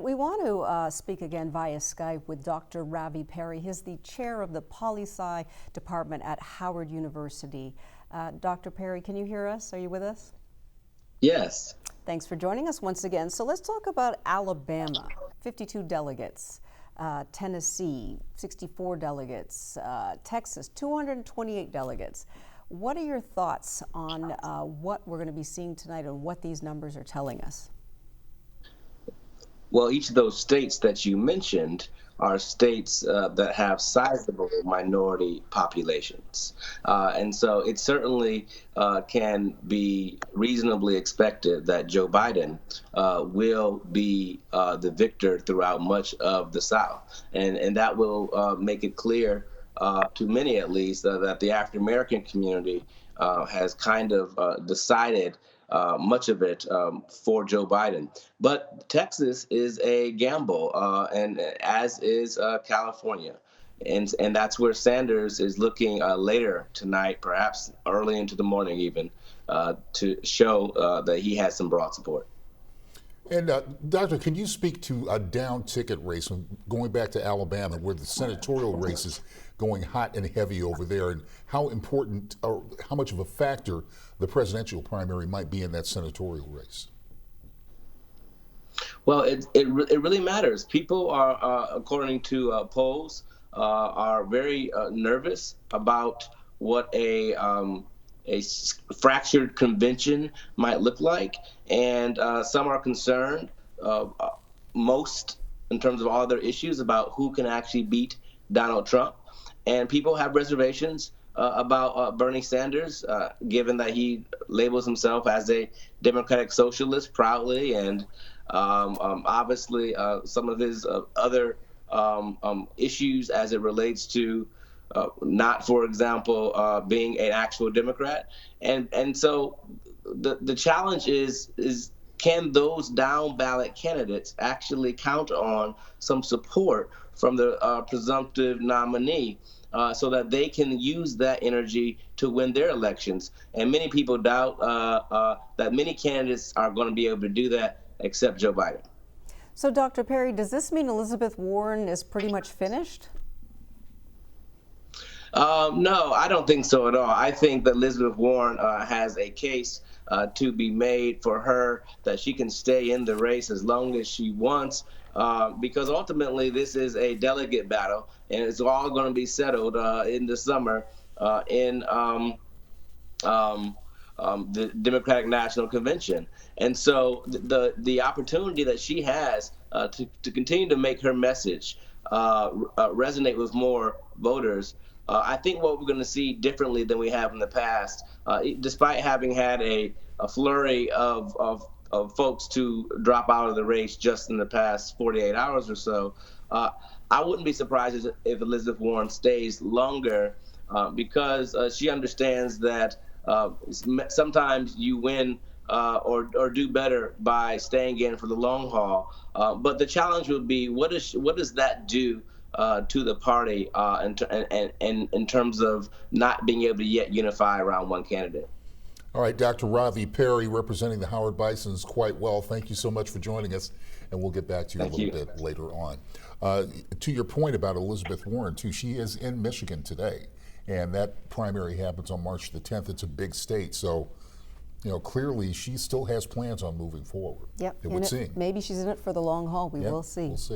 And we want to speak again via Skype with Dr. Ravi Perry. He's the chair of the Poli-Sci department at Howard University. Dr. Perry, can you hear us? Are you with us? Yes. Thanks for joining us once again. So let's talk about Alabama, 52 delegates, Tennessee, 64 delegates, Texas, 228 delegates. What are your thoughts on what we're going to be seeing tonight and what these numbers are telling us? Well, each of those states that you mentioned are states that have sizable minority populations. And so it certainly can be reasonably expected that Joe Biden will be the victor throughout much of the South. And that will make it clear to many, at least, that the African American community has kind of decided much of it for Joe Biden. But Texas is a gamble, and as is California. And that's where Sanders is looking later tonight, perhaps early into the morning even, to show that he has some broad support. And Doctor, can you speak to a down ticket race, going back to Alabama, where the senatorial race is going hot and heavy over there, and how important or how much of a factor the presidential primary might be in that senatorial race? Well, it really matters. People are, according to polls, are very nervous about what a fractured convention might look like, and some are concerned, most in terms of all their issues, about who can actually beat Donald Trump. And people have reservations about Bernie Sanders, given that he labels himself as a democratic socialist proudly, and obviously some of his other issues as it relates to not, for example, being an actual Democrat. And so the challenge is can those down ballot candidates actually count on some support from the presumptive nominee so that they can use that energy to win their elections? And many people doubt that many candidates are going to be able to do that except Joe Biden. So, Dr. Perry, does this mean Elizabeth Warren is pretty much finished? No, I don't think so at all. I think that Elizabeth Warren has a case to be made for her that she can stay in the race as long as she wants, because ultimately this is a delegate battle, and it's all going to be settled in the summer in the Democratic National Convention. And so the opportunity that she has to continue to make her message resonate with more voters, I think what we're going to see differently than we have in the past, despite having had a flurry of folks to drop out of the race just in the past 48 hours or so, I wouldn't be surprised if Elizabeth Warren stays longer because she understands that sometimes you win or do better by staying in for the long haul. But the challenge would be, what does that do to the party in terms of not being able to yet unify around one candidate? All right, Dr. Ravi Perry, representing the Howard Bisons quite well. Thank you so much for joining us, and we'll get back to you a little bit later on. To your point about Elizabeth Warren, too, she is in Michigan today, and that primary happens on March the 10th. It's a big state, so clearly she still has plans on moving forward. Yep, it would seem. Maybe she's in it for the long haul. We will see. We'll see.